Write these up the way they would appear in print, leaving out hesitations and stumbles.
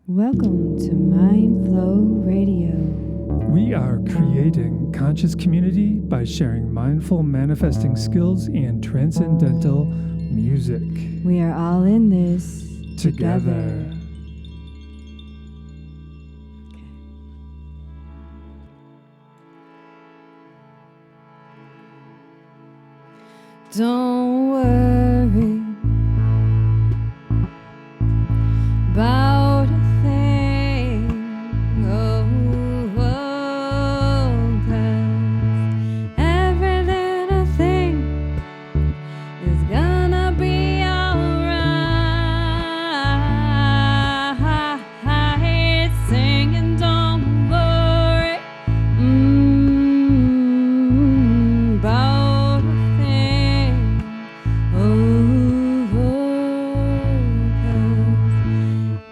Welcome to Mindflow Radio. We are creating conscious community by sharing mindful manifesting skills and transcendental music. We are all in this together. Don't worry about a thing, cause every little thing is gonna be alright. Singing, don't worry about a thing.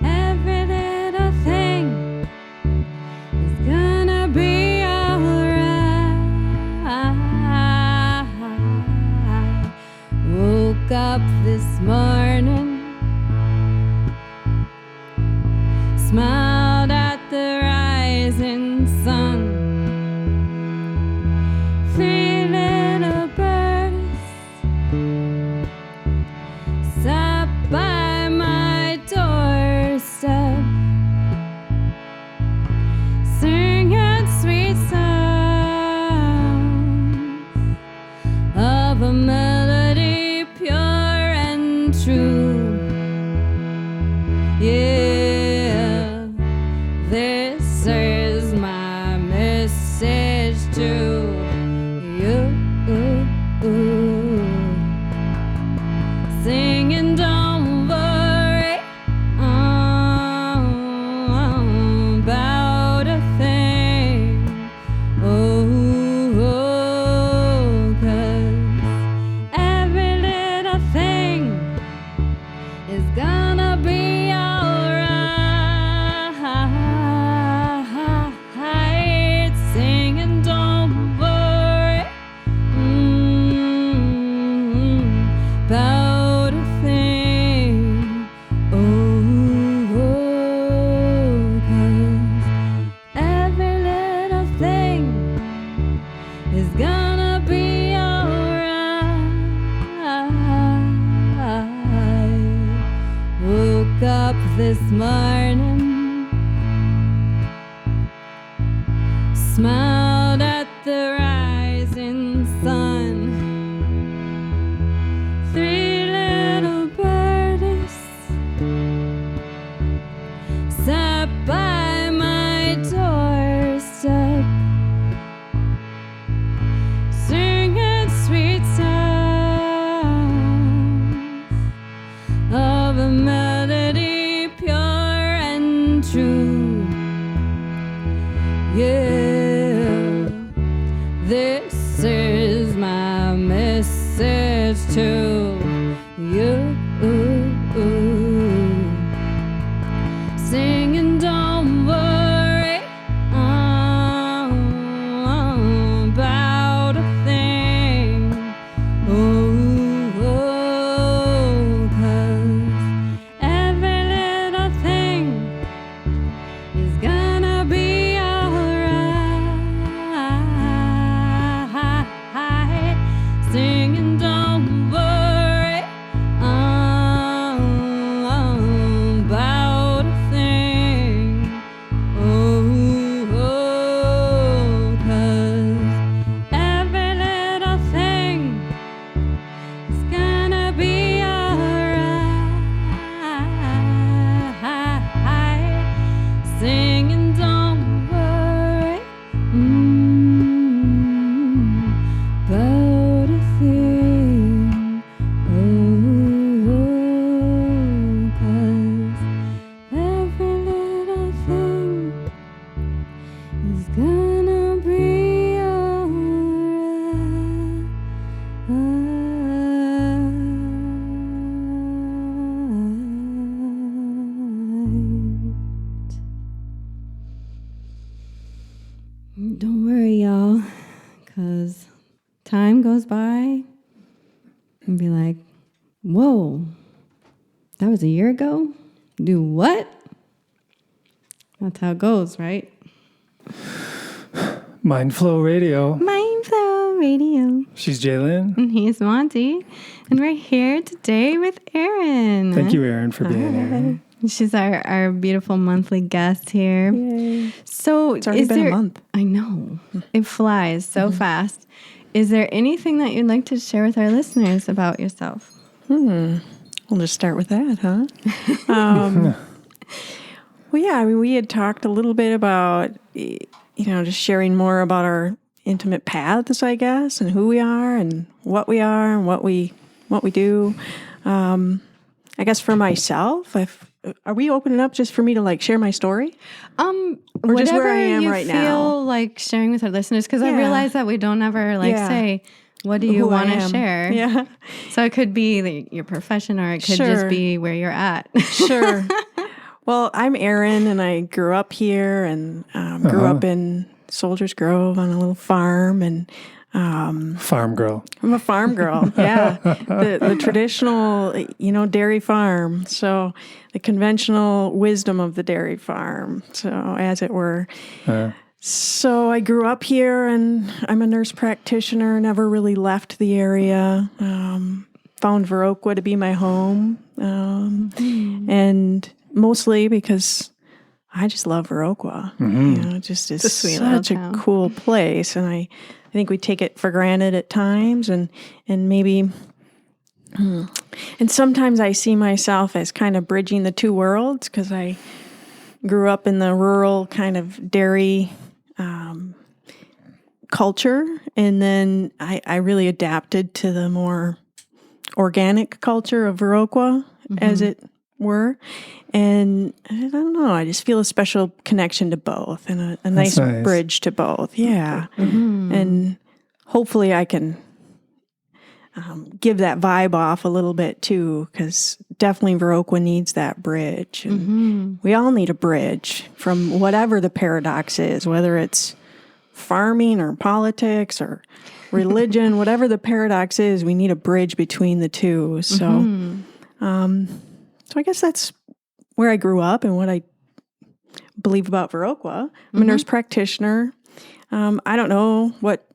Every little thing is gonna be alright. Woke up this morning, smiled at the rising sun. Three little birds sat by my doorstep, singing sweet songs of a melody pure and true. Yeah, this is my message to you. Singing, don't worry about a thing. Cause every little thing is gonna be alright. Singing, don't worry about a thing. Cause every little thing is gonna be alright. Woke up this morning, smiled at the rising sun. Three little birds sat by my doorstep, singing sweet songs of a melody pure and true. Yeah, this is my message to you. Singing, don't worry about a thing. Cause every little thing is gonna be alright. Singing, don't worry about a thing. Cause every little thing is gonna be alright. Singing, don't worry about a thing. Cause every little thing is gonna be alright. Don't worry, y'all, because time goes by and be like, whoa, that was a year ago? Do what? That's how it goes, right? Mindflow Radio. Mindflow Radio. She's Jai Lynn. And he's Monte. And we're here today with Erin. Thank you, Erin, for being here. She's our beautiful monthly guest here. Yay. So It's already been a month. I know. It flies so fast. Is there anything that you'd like to share with our listeners about yourself? We'll just start with that, huh? Well, yeah, I mean, we had talked a little bit about, just sharing more about our intimate paths, I guess, and who we are and what we do. I guess for myself, are we opening up just for me to share my story? Or just where I am right now? Whatever you feel like sharing with our listeners, because I realize that we don't ever say, what do you want to share? Yeah. So it could be your profession, or it could just be where you're at. Sure. Well, I'm Erin, and I grew up here and grew up in Soldiers Grove on a little farm. And farm girl. I'm a farm girl, yeah. The traditional, dairy farm. So the conventional wisdom of the dairy farm, so as it were. So I grew up here, and I'm a nurse practitioner, never really left the area. Found Viroqua to be my home. And mostly because I just love Viroqua. It just is such a cool place. And I think we take it for granted at times, and maybe, and sometimes I see myself as kind of bridging the two worlds, because I grew up in the rural kind of dairy culture, and then I really adapted to the more organic culture of Viroqua, as it were. And I don't know, I just feel a special connection to both, and a nice bridge to both. Yeah. And hopefully I can give that vibe off a little bit too, because definitely Viroqua needs that bridge. And we all need a bridge from whatever the paradox is, whether it's farming or politics or religion, whatever the paradox is, we need a bridge between the two. So, so I guess that's where I grew up and what I believe about Viroqua. I'm a nurse practitioner. I don't know what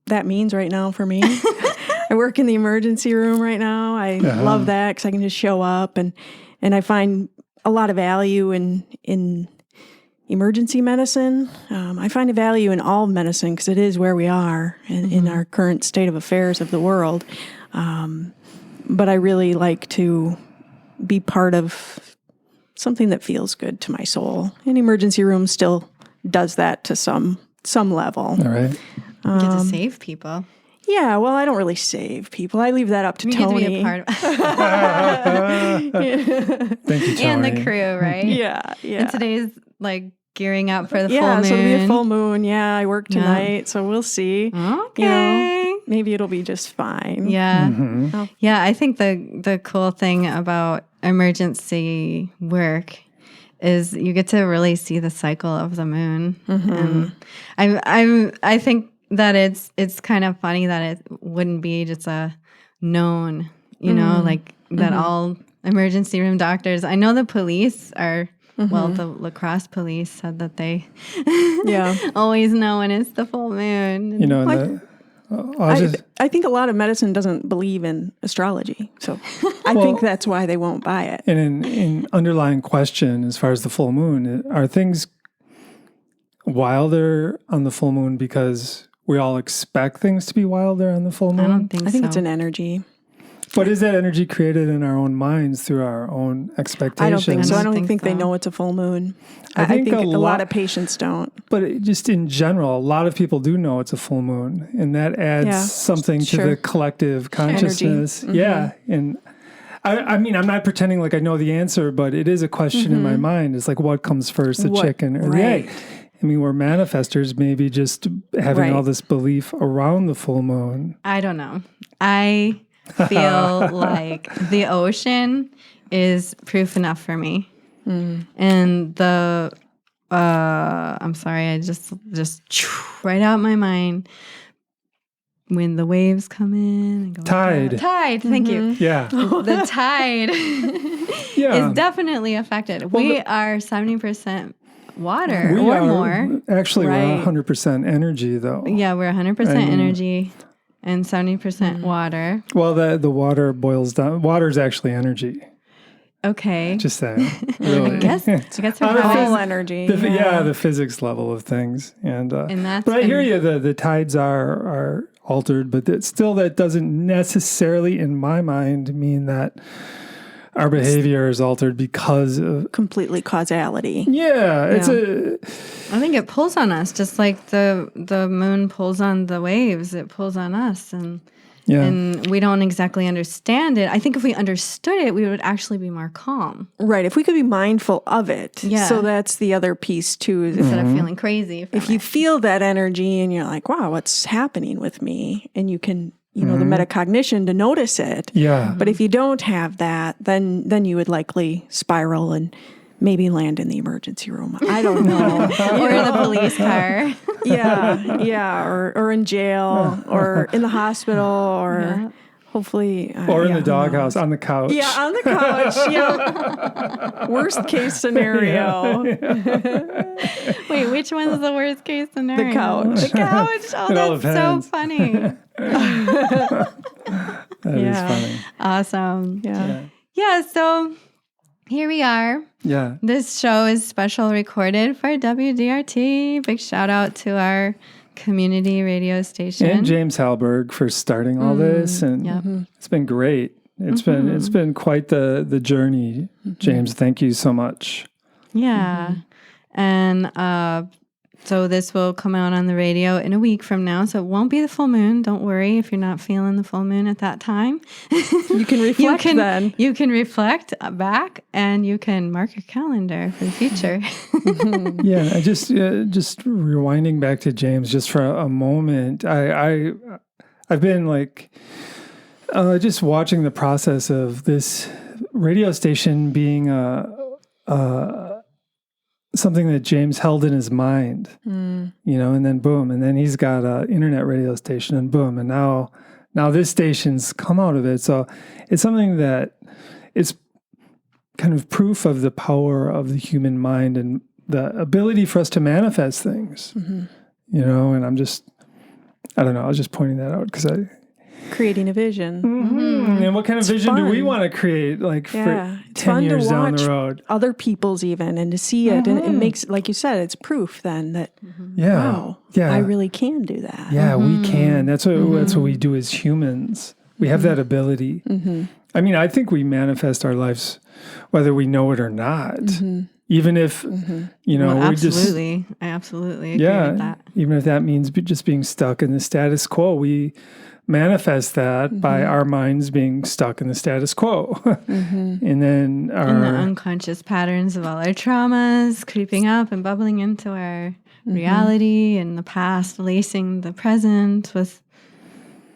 that means right now for me. I work in the emergency room right now. I love that because I can just show up, and I find a lot of value in emergency medicine. I find a value in all medicine because it is where we are in our current state of affairs of the world. But I really like to be part of something that feels good to my soul. And emergency room still does that to some level. All right. You get to save people. Yeah, well, I don't really save people. I leave that up to Tony. You get to be a part of Thank you, Tony. And the crew, right? Yeah. And today's gearing up for the full moon. Yeah, so it'll be a full moon. Yeah, I work tonight, so we'll see. Okay. Maybe it'll be just fine. Yeah. Yeah, I think the cool thing about emergency work is you get to really see the cycle of the moon. And I think that it's kind of funny that it wouldn't be just a known, that all emergency room doctors. I know the police are. Well, the La Crosse police said that they always know when it's the full moon. I think a lot of medicine doesn't believe in astrology, so I think that's why they won't buy it. And in underlying question, as far as the full moon, are things wilder on the full moon because we all expect things to be wilder on the full moon? I don't think so. I think it's an energy. But is that energy created in our own minds through our own expectations? I don't think so. I don't think they know it's a full moon. I think a lot of patients don't. But just in general, a lot of people do know it's a full moon, and that adds something to the collective consciousness. Yeah, and I mean, I'm not pretending like I know the answer, but it is a question in my mind. It's like, what comes first, the chicken or the egg? I mean, we're manifestors, maybe just having all this belief around the full moon. I don't know. I feel like the ocean is proof enough for me. And the I'm sorry, I just right out my mind when the waves come in and go tide, thank you. Yeah. The tide is definitely affected. We are 70% water We or are, more. Actually, Right. we're 100% energy, though. Yeah, we're 100% energy and 70% water. Well, the water boils down. Water is actually energy. Okay. Just saying. Really. I guess we're On a having... All energy. the physics level of things. And that's but I hear you, the tides are altered, but that doesn't necessarily, in my mind, mean that our behavior is altered because of Completely causality. it's I think it pulls on us, just like the moon pulls on the waves. It pulls on us, and we don't exactly understand it. I think if we understood it, we would actually be more calm. Right. If we could be mindful of it. Yeah. So that's the other piece too. Is Instead of feeling crazy. if you feel that energy and you're like, wow, what's happening with me? And you can, the metacognition to notice it. Yeah. But if you don't have that, then you would likely spiral and maybe land in the emergency room. I don't know. or in the police car. Or in jail, or in the hospital, or hopefully... or in the doghouse, on the couch. Yeah, on the couch. Yeah. Worst case scenario. Wait, which one's the worst case scenario? The couch. The couch. Oh, that's so funny. That is funny. Awesome. Yeah. So here we are. Yeah. This show is special recorded for WDRT. Big shout out to our community radio station. And James Halberg for starting all this. And it's been great. It's been quite the journey. James, thank you so much. Yeah. And so this will come out on the radio in a week from now. So it won't be the full moon. Don't worry if you're not feeling the full moon at that time. You can reflect then. You can reflect back and you can mark your calendar for the future. Yeah, I just rewinding back to James just for a moment. I've been like just watching the process of this radio station being something that James held in his mind, and then boom, and then he's got an internet radio station, and boom, and now this station's come out of it. So it's something that it's kind of proof of the power of the human mind and the ability for us to manifest things, and I don't know, I was just pointing that out because creating a vision. And what kind of vision do we want to create, like for 10 years down the road? Other people's even, and to see it, and it makes, like you said, it's proof then that wow, I really can do that. Yeah, we can. That's what we do as humans. We have that ability. I mean, I think we manifest our lives whether we know it or not. Even if absolutely, I absolutely agree with that. Even if that means just being stuck in the status quo, we manifest that by our minds being stuck in the status quo. And then and the unconscious patterns of all our traumas creeping up and bubbling into our reality, and the past lacing the present with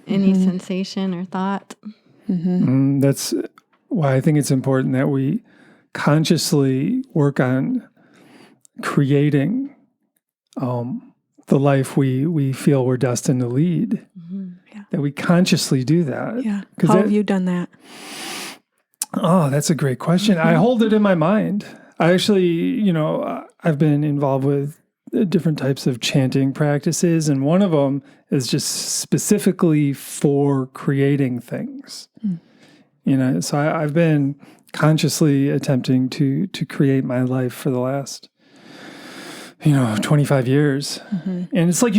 any sensation or thought. That's why I think it's important that we consciously work on creating the life we feel we're destined to lead. That we consciously do that. Yeah. How have you done that? Oh, that's a great question. I hold it in my mind. I actually, I've been involved with different types of chanting practices, and one of them is just specifically for creating things. So I've been consciously attempting to create my life for the last 25 years. And it's like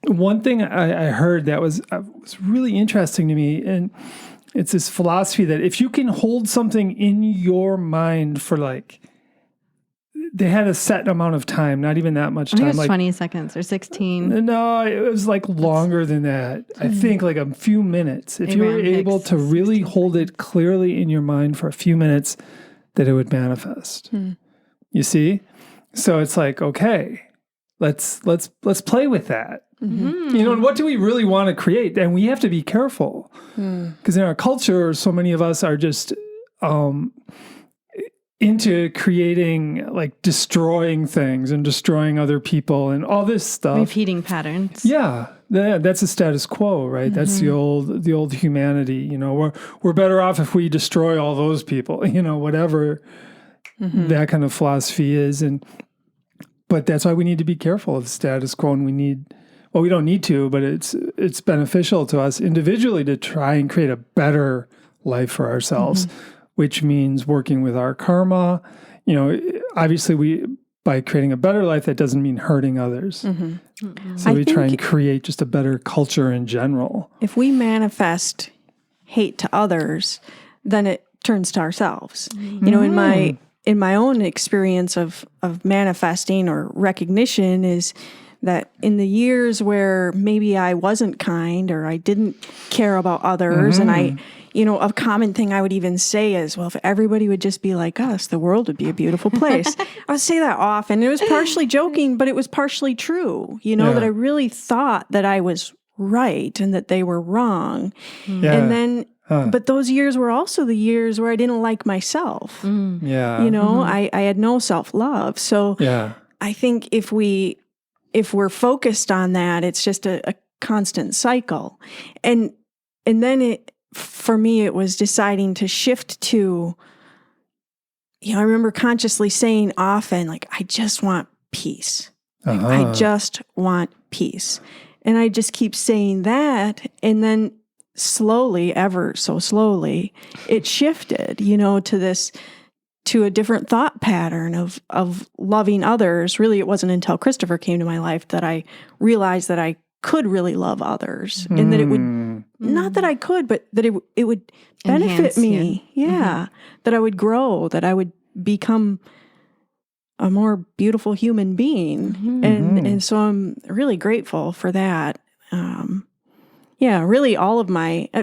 one thing I heard that was really interesting to me, and it's this philosophy that if you can hold something in your mind for they had a set amount of time, not even that much time. I think it was 20 seconds or 16. No, it was longer than that. I think a few minutes. If you were able to really hold it clearly in your mind for a few minutes, that it would manifest. You see? So it's okay, let's play with that. And what do we really want to create? And we have to be careful because in our culture, so many of us are just into creating, destroying things and destroying other people and all this stuff. Repeating patterns. Yeah, that's the status quo, right? That's the old humanity. We're better off if we destroy all those people. Whatever that kind of philosophy is. And but that's why we need to be careful of the status quo, and we don't need to, but it's beneficial to us individually to try and create a better life for ourselves, which means working with our karma. Obviously by creating a better life, that doesn't mean hurting others. So we try and create just a better culture in general. If we manifest hate to others, then it turns to ourselves. In my own experience of manifesting or recognition is that in the years where maybe I wasn't kind or I didn't care about others, and a common thing I would even say is, well, if everybody would just be like us, the world would be a beautiful place. I would say that often. It was partially joking, but it was partially true, that I really thought that I was right and that they were wrong. Yeah. And then, but those years were also the years where I didn't like myself. Yeah. I had no self-love. So I think if we're focused on that, it's just a constant cycle. And then for me, it was deciding to shift to, I remember consciously saying often, like, I just want peace. I just want peace. And I just keep saying that. And then slowly, ever so slowly, it shifted, to a different thought pattern of loving others. Really, it wasn't until Christopher came to my life that I realized that I could really love others, and that it would, not that I could, but that it would benefit me. Yeah. That I would grow, that I would become a more beautiful human being. And so I'm really grateful for that. Really all of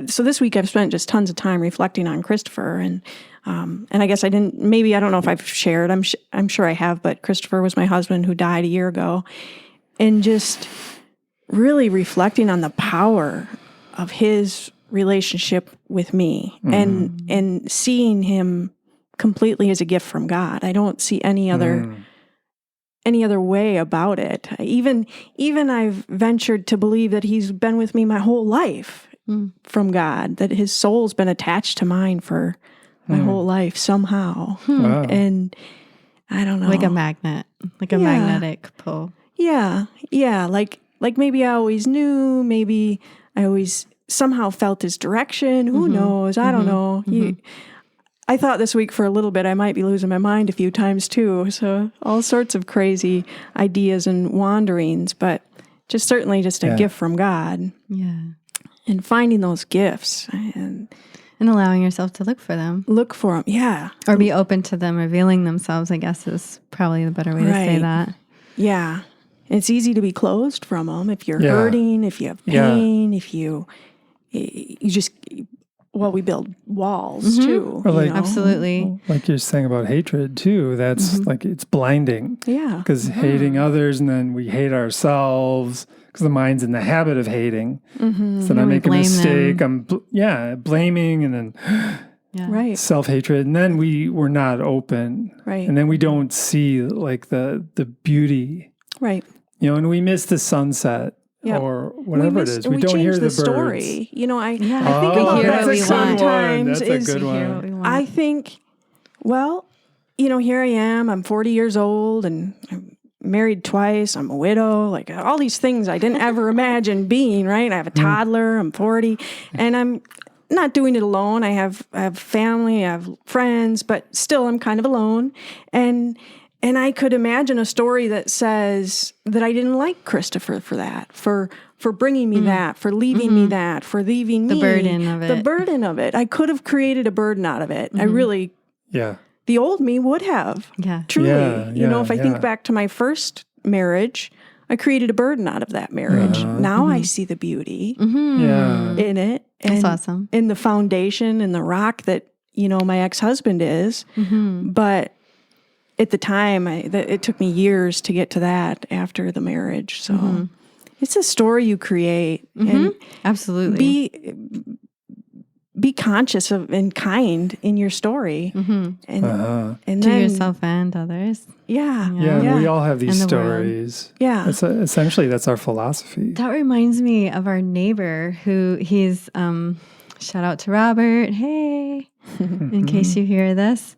so this week I've spent just tons of time reflecting on Christopher, and I guess I don't know if I've shared, I'm sure I have, but Christopher was my husband who died a year ago, and just really reflecting on the power of his relationship with me, and seeing him completely as a gift from God. I don't see any other way about it. Even I've ventured to believe that he's been with me my whole life from God, that his soul's been attached to mine for my whole life somehow. Wow. And I don't know. Like a magnet, like a magnetic pull. Yeah. Yeah. Like maybe I always knew, maybe I always somehow felt his direction. Who knows? I don't know. I thought this week for a little bit I might be losing my mind a few times too. So all sorts of crazy ideas and wanderings, but certainly a gift from God. Yeah. And finding those gifts and allowing yourself to look for them. Look for them, yeah. Or be open to them revealing themselves, I guess, is probably the better way to say that. Yeah. It's easy to be closed from them if you're hurting, if you have pain, if you just... Well, we build walls too. Or absolutely. Like you're saying about hatred too. That's like, it's blinding. Yeah. Because hating others, and then we hate ourselves because the mind's in the habit of hating. So then I make a mistake. I'm blaming, and then self-hatred, and then we're not open. Right. And then we don't see like the beauty. Right. And we miss the sunset. Yep. Or whatever it is. We don't hear the birds. Story. I think about that sometimes. That's a good one. I think, here I am. I'm 40 years old, and I'm married twice. I'm a widow. Like all these things I didn't ever imagine being. Right. I have a toddler. I'm 40, and I'm not doing it alone. I have family. I have friends, but still, I'm kind of alone. And I could imagine a story that says that I didn't like Christopher for that, for bringing me that, for leaving me that, for leaving me. The burden of it. The burden of it. I could have created a burden out of it. I really, the old me would have. Yeah. Truly. If I think back to my first marriage, I created a burden out of that marriage. Now I see the beauty in it. That's awesome. In the foundation and the rock that, my ex-husband is. But at the time, it took me years to get to that after the marriage. So it's a story you create. And absolutely. Be conscious of and kind in your story. And to yourself and others. Yeah. We all have these stories. Yeah. Essentially, that's our philosophy. That reminds me of our neighbor who he's, shout out to Robert. Hey, in case you hear this.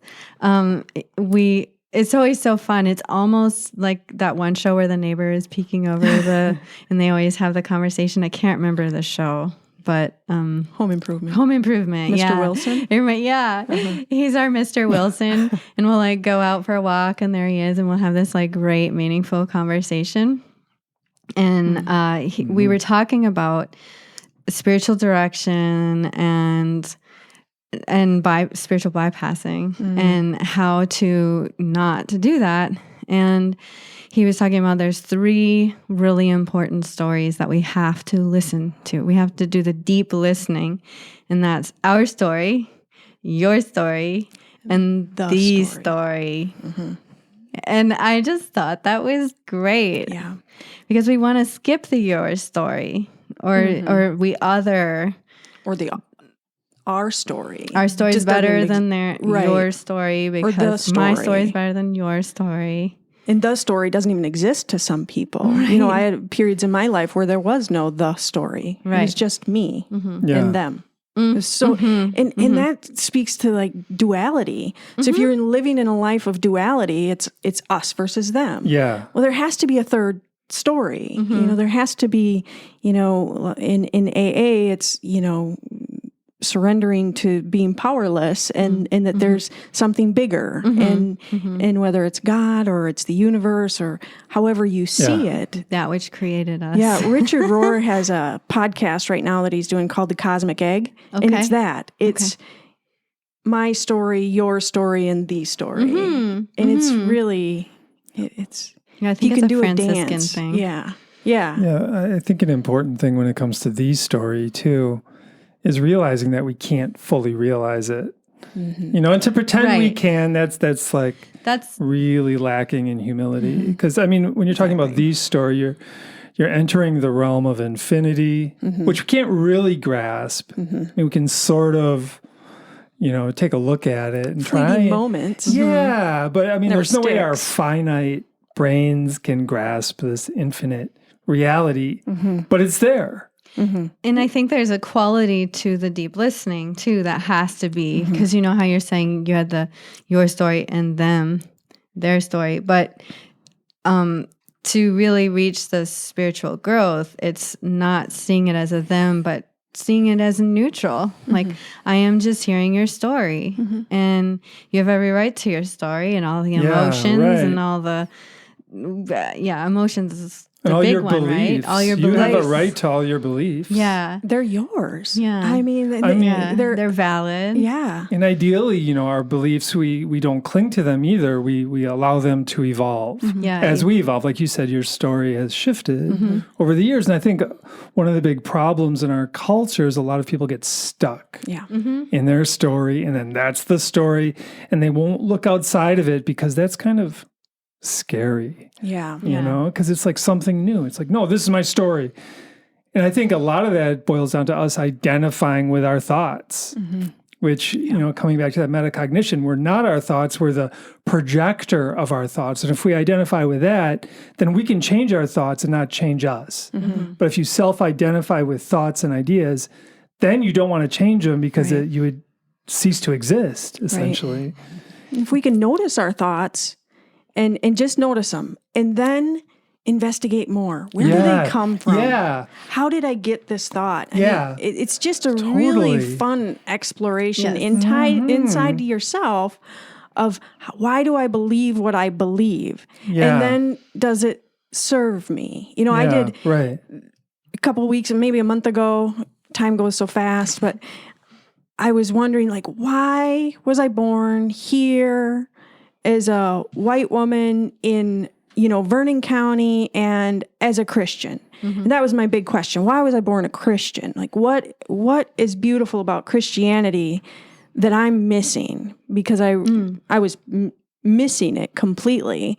it's always so fun. It's almost like that one show where the neighbor is peeking over and they always have the conversation. I can't remember the show, but Home Improvement. Mr. Wilson? Yeah. He's our Mr. Wilson, and we'll like go out for a walk, and there he is, and we'll have this like great, meaningful conversation. And we were talking about spiritual direction and spiritual bypassing and how to not to do that. And he was talking about there's 3 really important stories that we have to listen to. We have to do the deep listening, and that's our story, your story, and the story. And I just thought that was great. Yeah. Because we want to skip the your story or our story. Our story is better than your story, because my story is better than your story. And the story doesn't even exist to some people. Right. I had periods in my life where there was no the story. Right. It was just me and them. So, and that speaks to like duality. So if you're living in a life of duality, it's us versus them. Yeah. Well, there has to be a third story. There has to be, in AA, it's, surrendering to being powerless and that there's something bigger and whether it's God or it's the universe or however you see it. That which created us. Yeah. Richard Rohr has a podcast right now that he's doing called The Cosmic Egg. Okay. And it's that. It's my story, your story, and the story. And it's really, it's, I think you can do a Franciscan thing. Yeah. Yeah. Yeah. I think an important thing when it comes to the story too is realizing that we can't fully realize it. And to pretend we can, that's really lacking in humility. Because when you're talking about the story, you're entering the realm of infinity, which we can't really grasp. We can sort of, take a look at it and try moments. Yeah, but there's no way our finite brains can grasp this infinite reality, but it's there. And I think there's a quality to the deep listening too that has to be, because you know how you're saying you had your story and their story, but to really reach the spiritual growth, it's not seeing it as a them, but seeing it as neutral. Like, I am just hearing your story, and you have every right to your story and all the emotions and all the emotions is the all big your one, beliefs. Right? All your you beliefs. have a right to all your beliefs. Yeah. They're yours. Yeah. They're valid. Yeah. And ideally, our beliefs, we don't cling to them either. We allow them to evolve. Yeah. As we evolve, like you said, your story has shifted over the years. And I think one of the big problems in our culture is a lot of people get stuck in their story. And then that's the story. And they won't look outside of it because that's kind of scary. Yeah. Because it's like something new. It's like, no, this is my story. And I think a lot of that boils down to us identifying with our thoughts, which, coming back to that metacognition, we're not our thoughts, we're the projector of our thoughts. And if we identify with that, then we can change our thoughts and not change us. But if you self-identify with thoughts and ideas, then you don't want to change them because you would cease to exist, essentially. Right. If we can notice our thoughts, and just notice them, and then investigate more. Where do they come from? Yeah. How did I get this thought? It's just a Totally. really fun exploration inside to yourself of why do I believe what I believe? Yeah. And then does it serve me? I did a couple of weeks and maybe a month ago, time goes so fast, but I was wondering, like, why was I born here as a white woman in, Vernon County and as a Christian? And that was my big question. Why was I born a Christian? Like, what is beautiful about Christianity that I'm missing? Because I was missing it completely.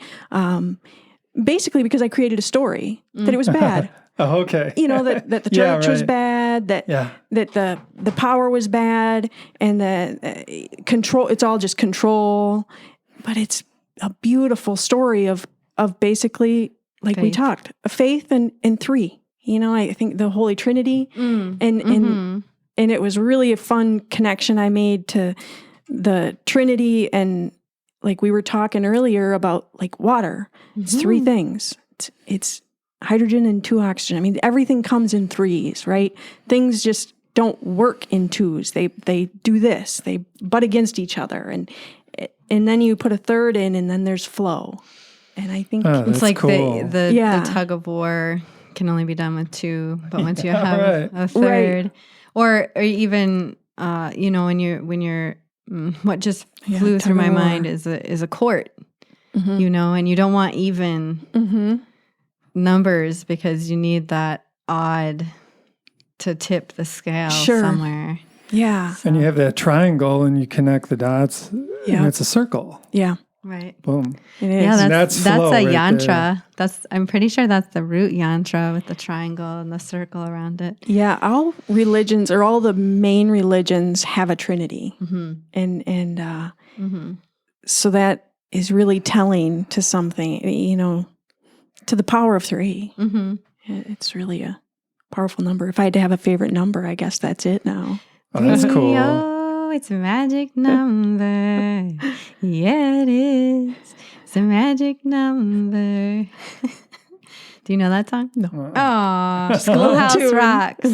Basically because I created a story that it was bad. Oh, okay. That the church was bad, that the power was bad, and the control, it's all just control. But it's a beautiful story of basically, like faith. We talked, a faith and 3. I think the Holy Trinity, and it was really a fun connection I made to the Trinity and like we were talking earlier about like water. It's three things. It's hydrogen and 2 oxygen. I mean, everything comes in threes, right? Things just don't work in twos. They do this. They butt against each other, and then you put a third in, and then there's flow. And I think it's like cool. the tug of war can only be done with 2, but once you have a third, or even when you're what just flew through my mind is a court, and you don't want even numbers because you need that odd to tip the scale somewhere. Yeah. And you have that triangle and you connect the dots and it's a circle. Yeah. Right. Boom. It is. Yeah, that's a right yantra. I'm pretty sure that's the root yantra with the triangle and the circle around it. Yeah, all religions or all the main religions have a trinity. And so that is really telling to something, to the power of 3. It's really a powerful number. If I had to have a favorite number, I guess that's it now. Oh, that's cool. Oh, it's a magic number. Yeah, it is. It's a magic number. Do you know that song? No. Oh, Schoolhouse Rocks.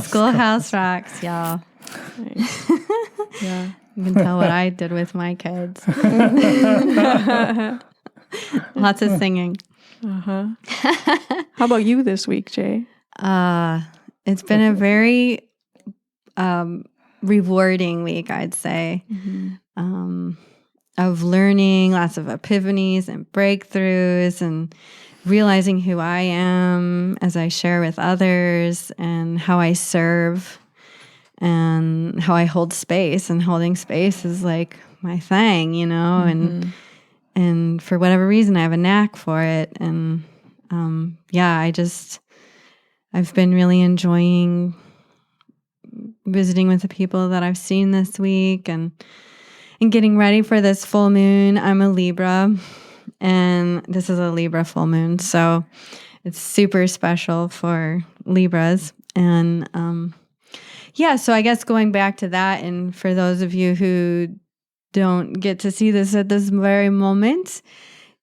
Schoolhouse Rocks, y'all. Nice. Yeah. You can tell what I did with my kids. Lots of singing. How about you this week, Jay? It's been a very rewarding week, I'd say, of learning, lots of epiphanies and breakthroughs, and realizing who I am as I share with others, and how I serve, and how I hold space. And holding space is like my thing, and for whatever reason, I have a knack for it. And I've been really enjoying visiting with the people that I've seen this week, and getting ready for this full moon. I'm a Libra, and this is a Libra full moon, so it's super special for Libras. And so I guess going back to that, and for those of you who don't get to see this at this very moment,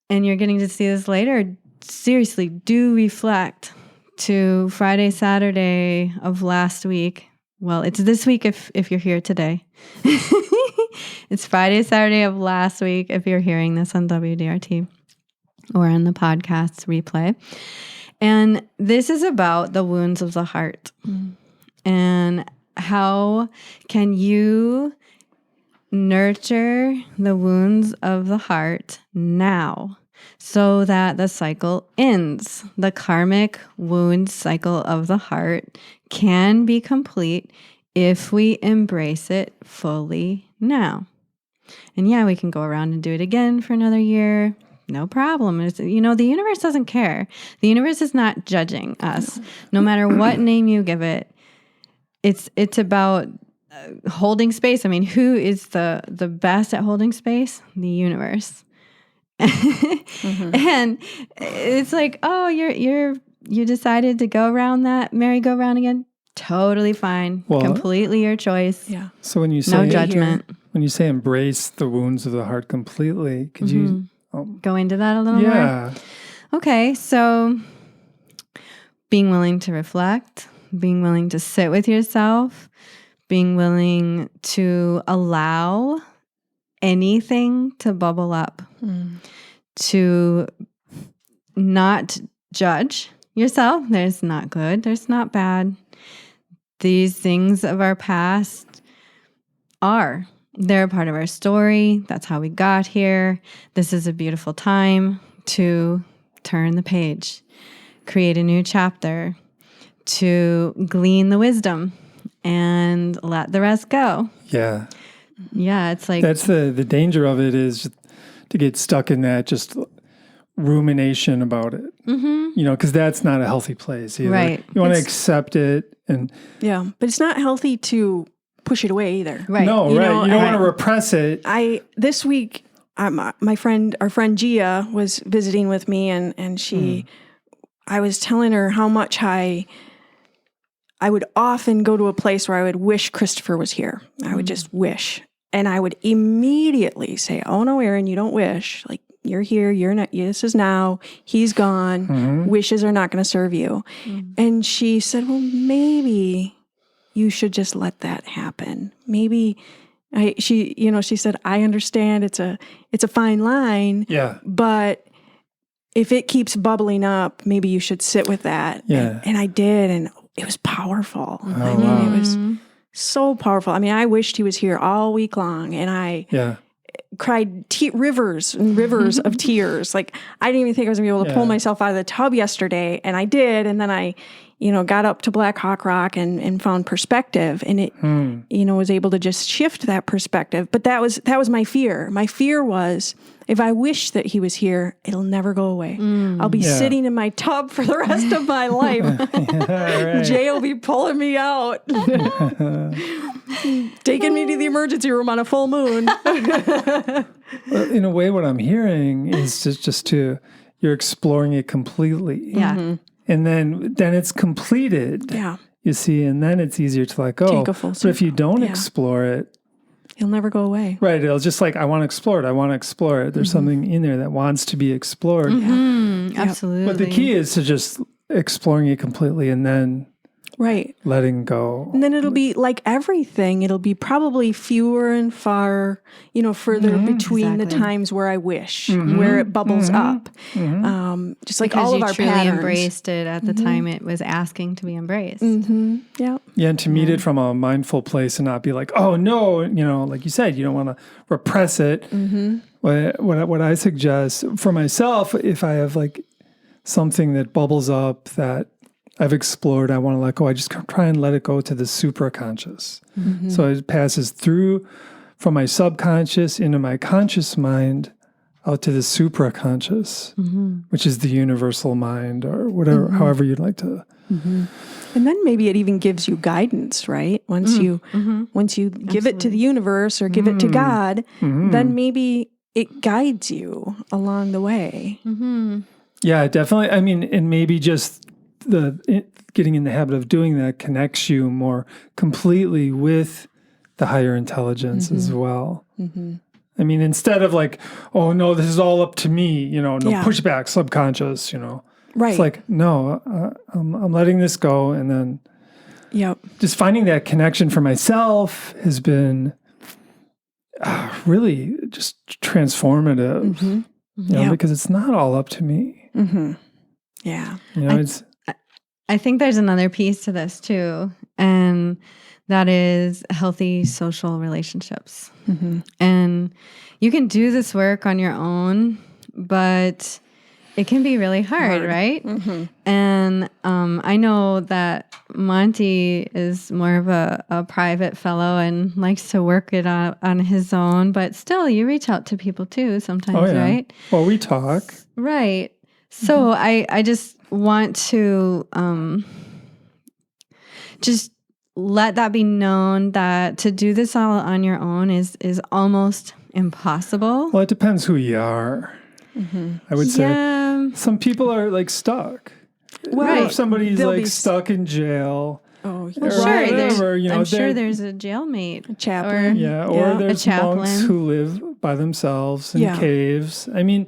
and you're getting to see this later, seriously, do reflect to Friday, Saturday of last week. Well, it's this week if you're here today. It's Friday, Saturday of last week if you're hearing this on WDRT or on the podcast replay. And this is about the wounds of the heart. And how can you nurture the wounds of the heart now so that the cycle ends? The karmic wound cycle of the heart can be complete if we embrace it fully now. And we can go around and do it again for another year. No problem. The universe doesn't care. The universe is not judging us. No matter what name you give it. It's about holding space. I mean, who is the best at holding space? The universe. And it's like, oh, you decided to go around that merry-go-round again. Totally fine. Well, completely your choice. Yeah. So when you say no judgment, when you say embrace the wounds of the heart completely, could you go into that a little more? Yeah. Okay. So being willing to reflect, being willing to sit with yourself, being willing to allow anything to bubble up, to not judge yourself. There's not good, there's not bad. These things of our past they're a part of our story. That's how we got here. This is a beautiful time to turn the page, create a new chapter, to glean the wisdom and let the rest go. Yeah. Yeah, it's like... That's the danger of it, is to get stuck in that just rumination about it. Because that's not a healthy place either. Right. You want to accept it. Yeah, but it's not healthy to push it away either. Right. No, you don't want to repress it. This week, our friend Gia was visiting with me, and she... I was telling her how much I would often go to a place where I would wish Christopher was here. I would just wish. And I would immediately say, oh no, Erin, you don't wish. Like, you're here, you're not, this is now, he's gone, wishes are not going to serve you. And she said, well, maybe you should just let that happen. Maybe she said, I understand it's a fine line. Yeah. But if it keeps bubbling up, maybe you should sit with that. Yeah. And I did, and it was powerful. It was so powerful. I mean, I wished he was here all week long, and I cried rivers and rivers of tears. Like, I didn't even think I was going to be able to pull myself out of the tub yesterday, and I did. And then I, got up to Black Hawk Rock and found perspective, and it, was able to just shift that perspective. But that was my fear. My fear was, if I wish that he was here, it'll never go away. I'll be sitting in my tub for the rest of my life. Right. Jay will be pulling me out, taking me to the emergency room on a full moon. Well, in a way, what I'm hearing is just you're exploring it completely. Yeah. And then it's completed. Yeah. You see, and then it's easier to let go. Take a full but if you don't explore it, it'll never go away. Right. It'll just like, I want to explore it. There's something in there that wants to be explored. Absolutely. But the key is to just exploring it completely and then letting go. And then it'll be like everything. It'll be probably fewer and far, further between the times where I wish, where it bubbles up. Just like because all of our truly patterns. Embraced it at the time it was asking to be embraced. Yeah. Yeah, and to meet it from a mindful place and not be like, oh no, like you said, you don't want to repress it. What I suggest for myself, if I have like something that bubbles up that I've explored, I want to let go, I just try and let it go to the supraconscious. So it passes through from my subconscious into my conscious mind out to the supraconscious, which is the universal mind or whatever, however you'd like to. And then maybe it even gives you guidance, right? Once you give it to the universe or give it to God, then maybe it guides you along the way. Yeah, definitely. I mean, and maybe just getting in the habit of doing that connects you more completely with the higher intelligence as well. I mean, instead of like, oh no, this is all up to me, pushback, subconscious, Right. It's like, no, I'm letting this go. And then just finding that connection for myself has been really just transformative, because it's not all up to me. Yeah. I think there's another piece to this too, and that is healthy social relationships. And you can do this work on your own, but it can be really hard. Right? And I know that Monte is more of a private fellow and likes to work it out on his own, but still you reach out to people too sometimes, right? Well, we talk. Right. So I just want to just let that be known that to do this all on your own is almost impossible. Well, it depends who you are. I would say some people are like stuck. Well, if somebody's like stuck in jail. Oh, well, sure. I'm sure there's a jailmate, a chaplain, or there's monks who live by themselves in caves. I mean,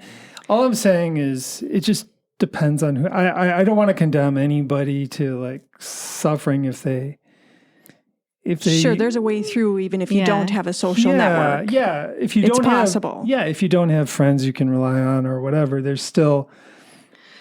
all I'm saying is it just depends on who. I don't want to condemn anybody to like suffering if they sure, there's a way through even if you don't have a social network. Yeah, if you don't possible. If you don't have friends you can rely on or whatever, there's still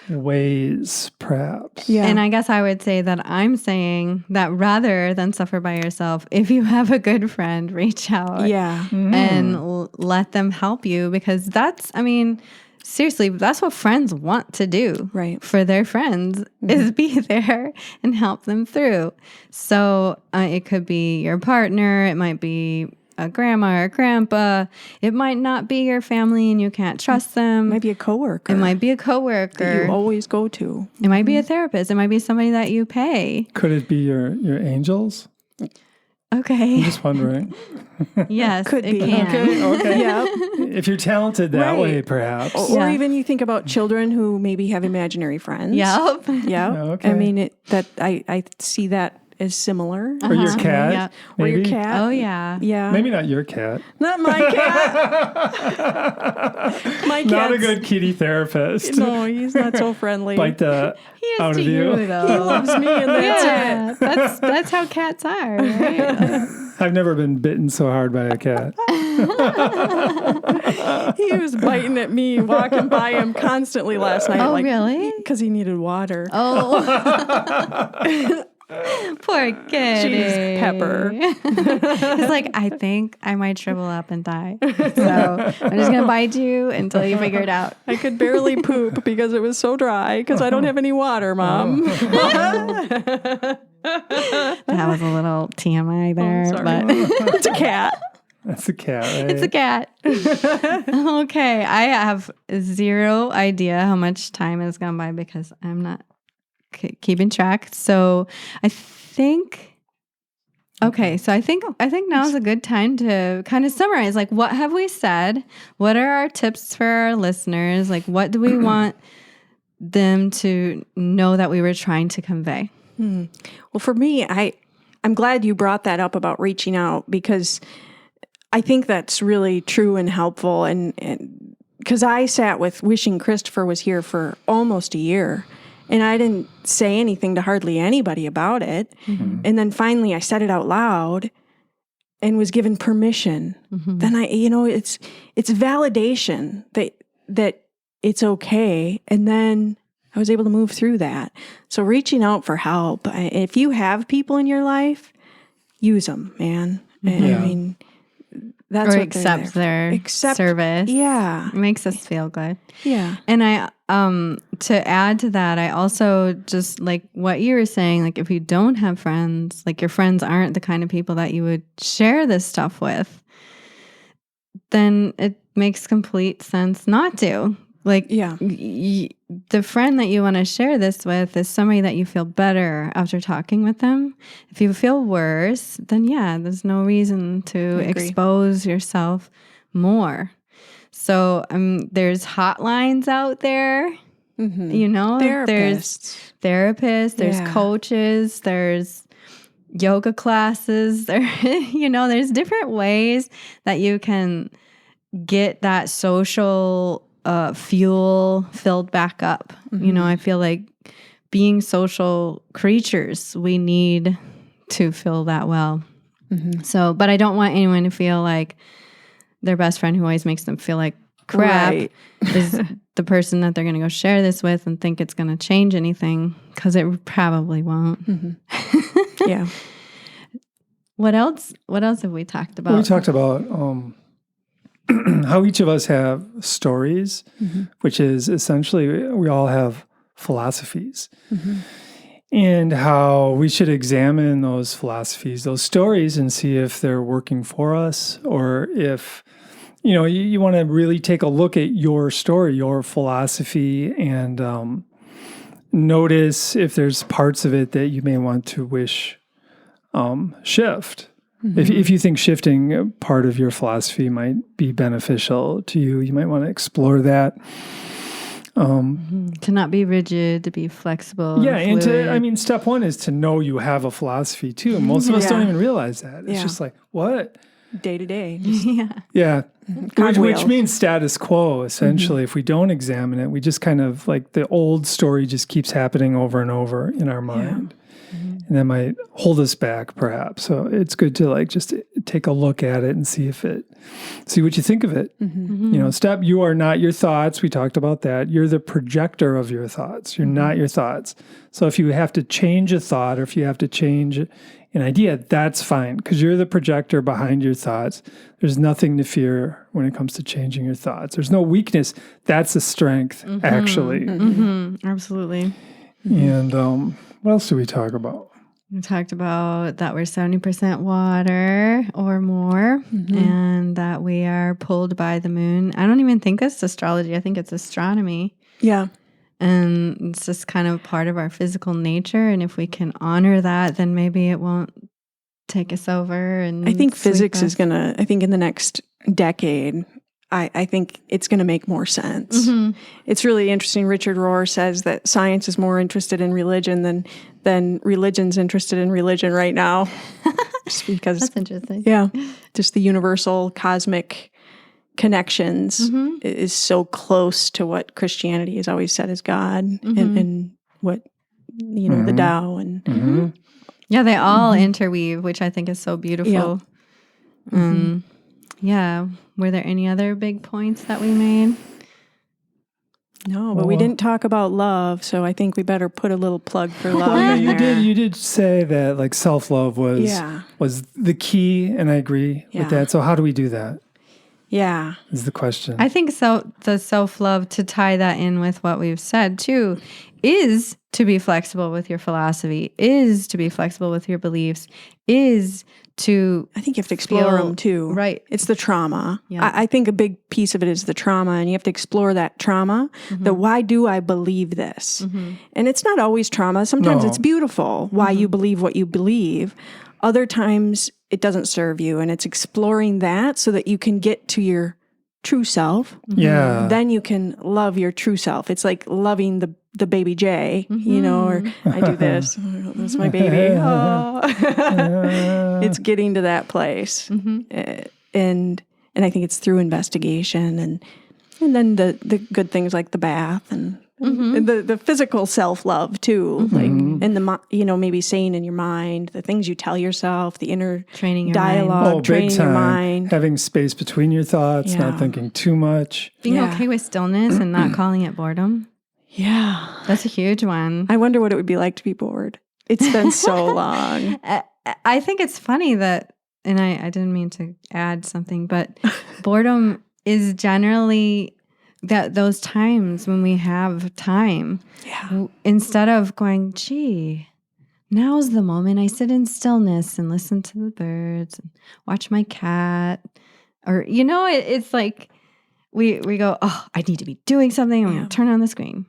ways, perhaps. Yeah. And I guess I would say that I'm saying that rather than suffer by yourself, if you have a good friend, reach out and let them help you, because that's, I mean, seriously, that's what friends want to do for their friends is be there and help them through. So it could be your partner, it might be a grandma or a grandpa, it might not be your family and you can't trust them. It might be a coworker. It might be a coworker that you always go to. It might be a therapist. It might be somebody that you pay. Could it be your angels? Okay. I'm just wondering. Yes, could be. Okay. Yeah. If you're talented that way, perhaps. Or even you think about children who maybe have imaginary friends. Yep. Yeah. Okay. I mean, I see that is similar. Or your cat. Yeah. Or your maybe? cat. Oh, yeah. Yeah. Maybe not your cat. Not my cat. My cat's Not a good kitty therapist. No, he's not so friendly. Bite the He is out to of you. though. He loves me, and that's it. That's how cats are, right? I've never been bitten so hard by a cat. He was biting at me, walking by him constantly last night. Oh, really? Because he needed water. Oh. Poor kitty. Jeez, Pepper. He's like, I think I might shrivel up and die. So I'm just going to bite you until you figure it out. I could barely poop because it was so dry because I don't have any water, Mom. That was a little TMI there. Sorry. But It's a cat. That's a cat, right? it's a cat. Okay. I have zero idea how much time has gone by because I'm not keeping track. So I think now is a good time to kind of summarize, like, what have we said? What are our tips for our listeners? Like, what do we want them to know that we were trying to convey? Well, for me, I'm glad you brought that up about reaching out, because I think that's really true and helpful. And because I sat with wishing Christopher was here for almost a year, and I didn't say anything to hardly anybody about it. Mm-hmm. And then finally I said it out loud and was given permission. Mm-hmm. Then it's validation that it's okay. And then I was able to move through that. So reaching out for help, if you have people in your life, use them, man. Mm-hmm. I mean, that's or what accept their service. Yeah. It makes us feel good. Yeah. And I, to add to that, I also just like what you were saying, like if you don't have friends, like your friends aren't the kind of people that you would share this stuff with, then it makes complete sense not to. Like, yeah. The friend that you want to share this with is somebody that you feel better after talking with them. If you feel worse, then there's no reason to expose yourself more. So there's hotlines out there, Therapists. There's therapists, there's coaches, there's yoga classes, there's different ways that you can get that social fuel filled back up. Mm-hmm. I feel like being social creatures, we need to fill that well. Mm-hmm. So, but I don't want anyone to feel like their best friend who always makes them feel like crap is the person that they're going to go share this with and think it's going to change anything, because it probably won't. Mm-hmm. Yeah. What else have we talked about? We talked about how each of us have stories, mm-hmm. which is essentially we all have philosophies, mm-hmm. and how we should examine those philosophies, those stories, and see if they're working for us, or if, you want to really take a look at your story, your philosophy, and notice if there's parts of it that you may want to shift. Mm-hmm. If you think shifting part of your philosophy might be beneficial to you, you might want to explore that. To not be rigid, to be flexible. Yeah, and step one is to know you have a philosophy too. Most of us don't even realize that. It's just like, what? Day to day. Yeah. Which means status quo, essentially. Mm-hmm. If we don't examine it, we just kind of like the old story just keeps happening over and over in our mind. Yeah. Mm-hmm. And that might hold us back, perhaps. So it's good to just take a look at it and see what you think of it. Mm-hmm. Mm-hmm. You are not your thoughts. We talked about that. You're the projector of your thoughts. You're not your thoughts. So if you have to change a thought, or if you have to change an idea, that's fine, because you're the projector behind your thoughts. There's nothing to fear when it comes to changing your thoughts. There's no weakness. That's a strength, actually. Mm-hmm. Absolutely. And what else do we talk about? We talked about that we're 70% water or more, and that we are pulled by the moon. I don't even think it's astrology. I think it's astronomy. Yeah. And it's just kind of part of our physical nature. And if we can honor that, then maybe it won't take us over. And I think physics is going to, in the next decade, I think it's going to make more sense. Mm-hmm. It's really interesting. Richard Rohr says that science is more interested in religion than religion's interested in religion right now. Just because That's interesting. Yeah. Just the universal cosmic connections is so close to what Christianity has always said is God and what, the Tao and yeah, they all interweave, which I think is so beautiful. Yeah. Were there any other big points that we made? No, but we didn't talk about love, so I think we better put a little plug for love. Well, you did say that like self-love was the key, and I agree with that. So how do we do that? Yeah. Is the question. I think so. The self-love, to tie that in with what we've said too, is to be flexible with your philosophy, is to be flexible with your beliefs, is to... I think you have to explore them too. Right. It's the trauma. Yeah. I think a big piece of it is the trauma, and you have to explore that trauma. The why do I believe this? And it's not always trauma. Sometimes it's beautiful why you believe what you believe. Other times it doesn't serve you, and it's exploring that so that you can get to your true self. Yeah. Then you can love your true self. It's like loving the baby J, or I do this. Oh, that's my baby. Oh. It's getting to that place. And I think it's through investigation and then the good things like the bath and the physical self-love too, like and the maybe saying in your mind the things you tell yourself, the inner training your dialogue, mind. training big time. your mind, having space between your thoughts, not thinking too much, being okay with stillness and not calling it boredom. Yeah, that's a huge one. I wonder what it would be like to be bored. It's been so long. I think it's funny that, and I didn't mean to add something, but boredom is generally those times when we have time. Yeah. Instead of going, gee, now's the moment I sit in stillness and listen to the birds and watch my cat. Or, it's like we go, oh, I need to be doing something. I'm going to turn on the screen.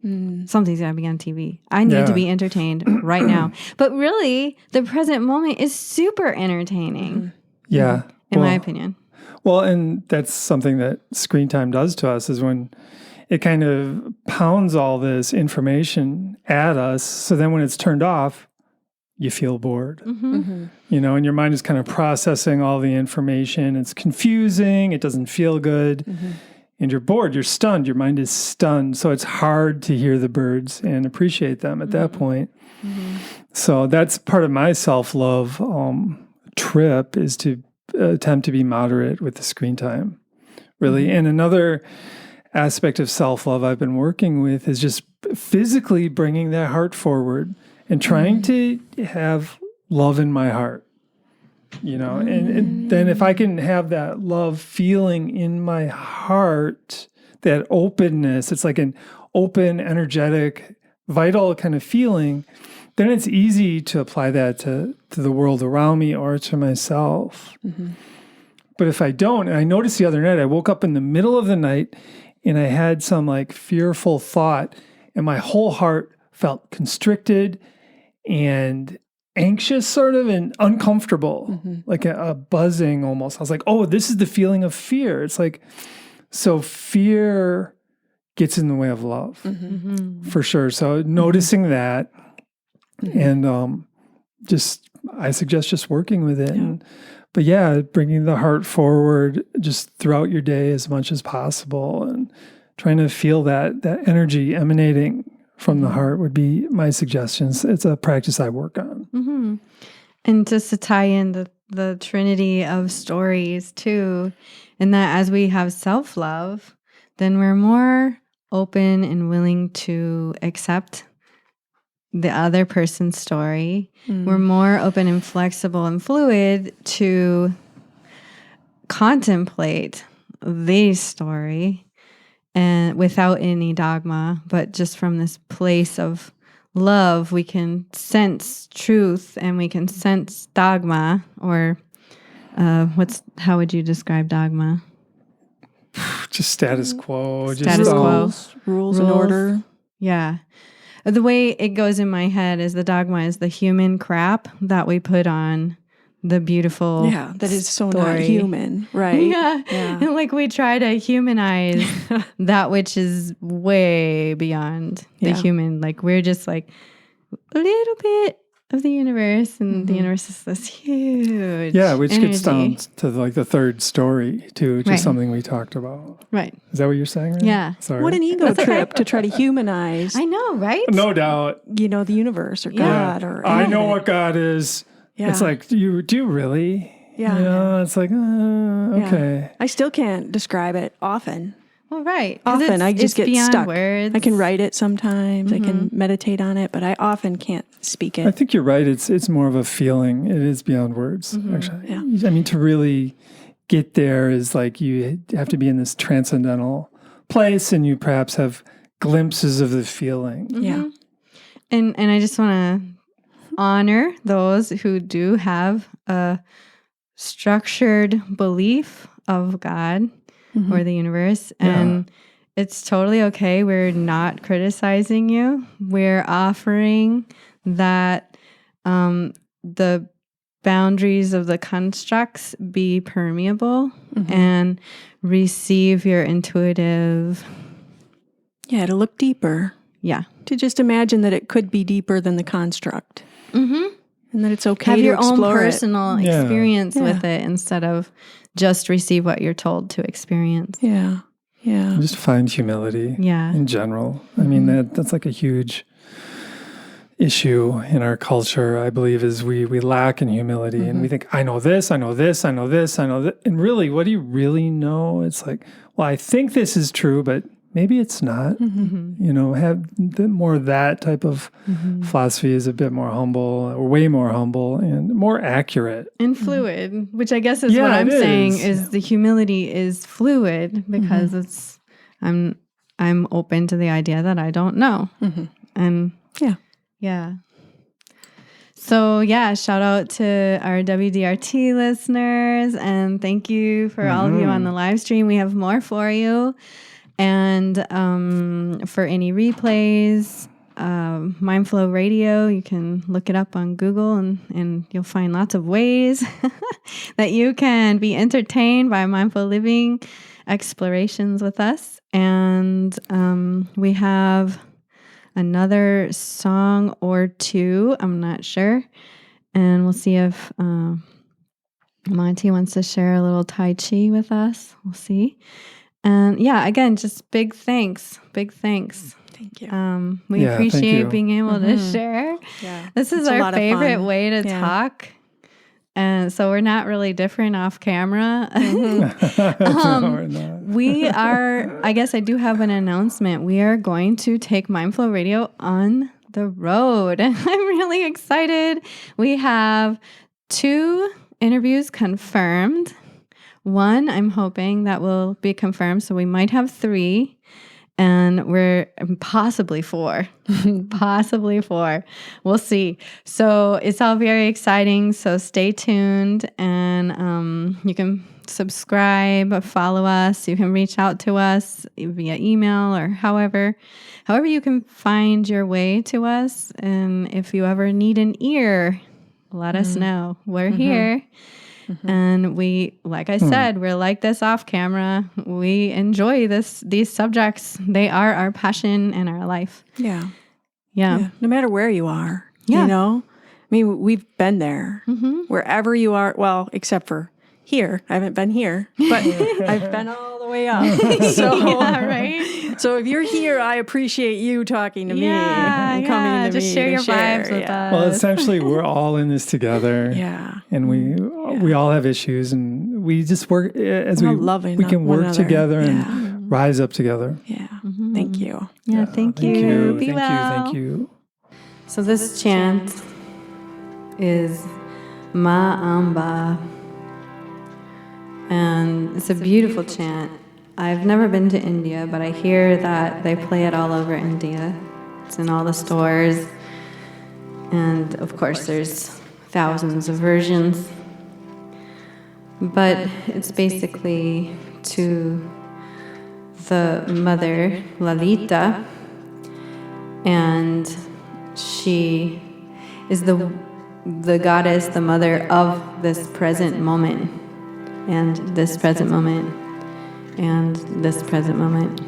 Something's got to be on TV. I need to be entertained right now. But really, the present moment is super entertaining. Yeah. In my opinion. Well, and that's something that screen time does to us, is when it kind of pounds all this information at us. So then when it's turned off, you feel bored. And your mind is kind of processing all the information. It's confusing. It doesn't feel good. And you're bored. You're stunned. Your mind is stunned. So it's hard to hear the birds and appreciate them at that point. So that's part of my self-love trip, is to attempt to be moderate with the screen time, really. And another aspect of self-love I've been working with is just physically bringing that heart forward and trying to have love in my heart, and then if I can have that love feeling in my heart, that openness, it's like an open, energetic, vital kind of feeling, then it's easy to apply that to the world around me or to myself. But if I don't, and I noticed the other night, I woke up in the middle of the night and I had some like fearful thought, and my whole heart felt constricted and anxious sort of, and uncomfortable, like a buzzing almost. I was like, oh, this is the feeling of fear. It's like, so fear gets in the way of love for sure. So noticing that, and I suggest just working with it. But bringing the heart forward just throughout your day as much as possible, and trying to feel that energy emanating from the heart would be my suggestions. It's a practice I work on. And just to tie in the trinity of stories too, and that as we have self-love, then we're more open and willing to accept the other person's story. We're more open and flexible and fluid to contemplate the story, and without any dogma, but just from this place of love, we can sense truth and we can sense dogma. Or how would you describe dogma? Just status quo. Status quo. Rules and order. Yeah. The way it goes in my head is the dogma is the human crap that we put on the beautiful that is so not human, right? Yeah. And like we try to humanize that which is way beyond the human. Like we're just like a little bit of the universe, and the universe is this huge which energy. gets down to like the third story too, which is something we talked about. Right. Is that what you're saying? Right? Yeah. Sorry. What an ego trip to try to humanize. I know, right? No doubt. The universe or God or I know what God is. Yeah. It's like, do you really? Yeah. It's like, okay. I still can't describe it often. Well, right. Often I just get stuck. Words. I can write it sometimes. I can meditate on it, but I often can't speak it. I think you're right. It's more of a feeling. It is beyond words, actually. Yeah. I mean, to really get there is like you have to be in this transcendental place, and you perhaps have glimpses of the feeling. Yeah. And I just want to honor those who do have a structured belief of God or the universe. And it's totally okay. We're not criticizing you. We're offering that the boundaries of the constructs be permeable and receive your intuitive. Yeah, to look deeper. Yeah. To just imagine that it could be deeper than the construct. And that it's okay have to your own explore personal it. experience with it instead of just receive what you're told to experience. Yeah. Yeah. Just find humility in general. I mean, that's like a huge issue in our culture, I believe, is we lack in humility and we think, I know this, I know this, I know this, I know that. And really, what do you really know? It's like, well, I think this is true, but maybe it's not. Have more of that type of philosophy is a bit more humble, or way more humble and more accurate. And fluid, which I guess is what I'm saying is the humility is fluid because it's, I'm open to the idea that I don't know. And yeah. So shout out to our WDRT listeners, and thank you for all of you on the live stream. We have more for you. And for any replays, Mindflow Radio, you can look it up on Google and you'll find lots of ways that you can be entertained by mindful living explorations with us. And we have another song or two, I'm not sure. And we'll see if Monte wants to share a little Tai Chi with us. We'll see. And again, just big thanks. Thank you. We appreciate being able to share. Yeah. This is our favorite way to talk. And so we're not really different off camera. We are, I guess I do have an announcement. We are going to take Mindflow Radio on the road. I'm really excited. We have 2 interviews confirmed. 1, I'm hoping that will be confirmed. So we might have 3, and we're possibly 4. Possibly 4. We'll see. So it's all very exciting. So stay tuned, and you can subscribe, follow us. You can reach out to us via email or however you can find your way to us. And if you ever need an ear, let us know. We're here. And we, like I said, we're like this off camera. We enjoy these subjects. They are our passion and our life. Yeah. No matter where you are, you know, I mean, we've been there wherever you are. Well, except for here. I haven't been here, but I've been all the way up. So, right. So if you're here, I appreciate you talking to me and coming to just me. Share your share. vibes with us. Well, essentially, we're all in this together. And we all have issues, and we just work as we can work together and rise up together. Thank you. Thank you. Be well. Thank you. So this chant is Ma Amba. And it's a beautiful chant. I've never been to India, but I hear that they play it all over India. It's in all the stores. And of course, there's thousands of versions. But it's basically to the Mother Lalita. And she is the goddess, the mother of this present moment. And this present moment, and this present moment.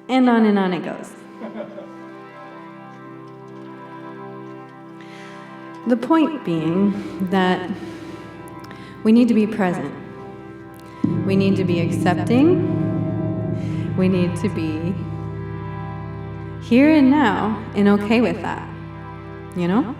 And on it goes. The point being that we need to be present. We need to be accepting. We need to be here and now and okay with that, you know?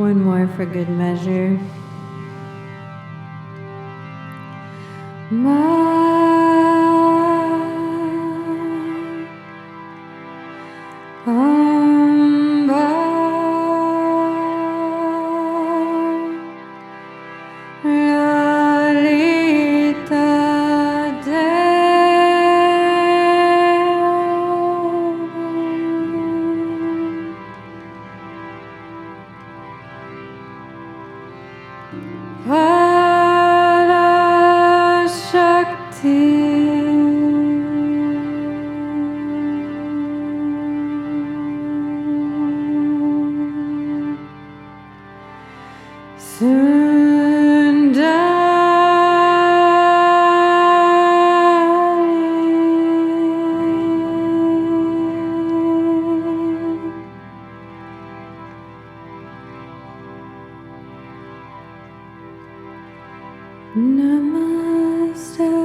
One more for good measure. Namaste.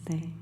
Namaste.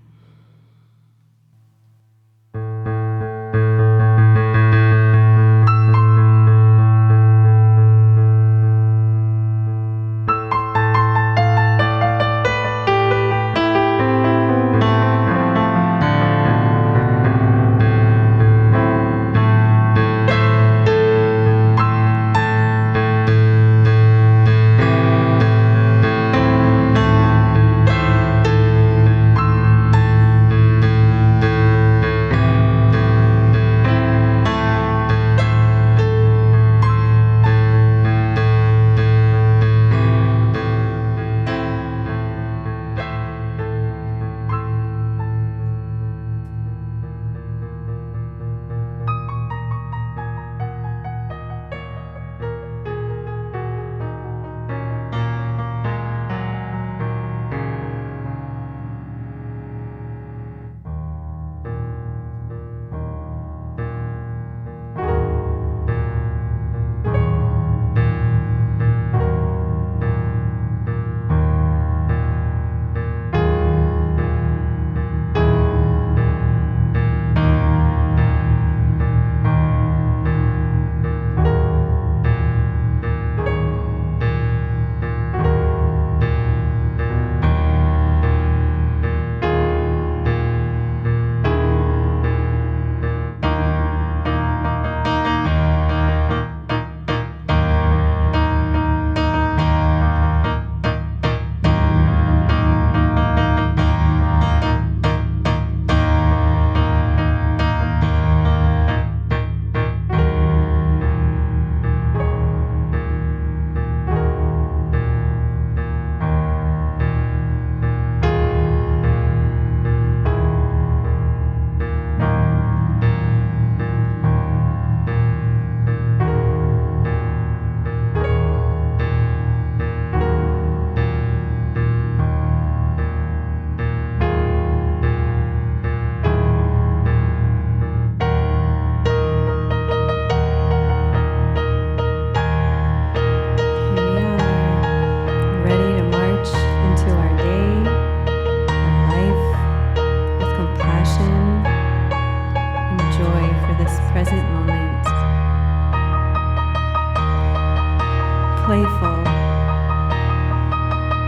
Playful,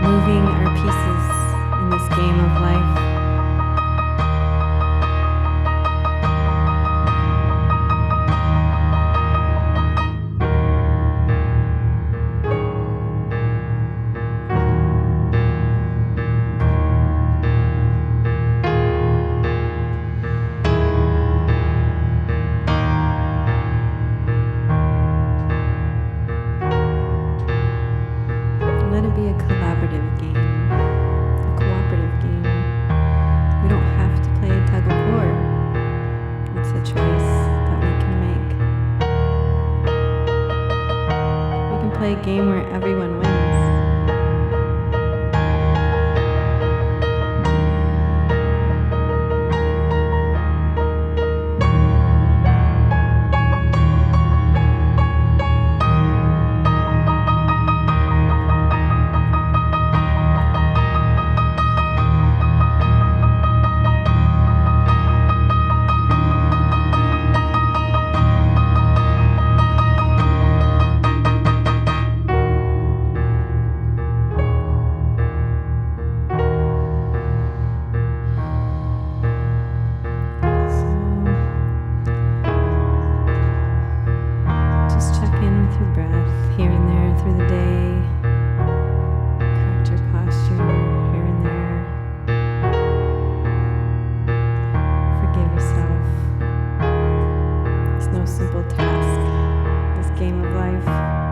moving our pieces in this game of life. Let it be a collaborative game, a cooperative game. We don't have to play tug of war. It's a choice that we can make. We can play a game where everyone wins. Simple task, this game of life.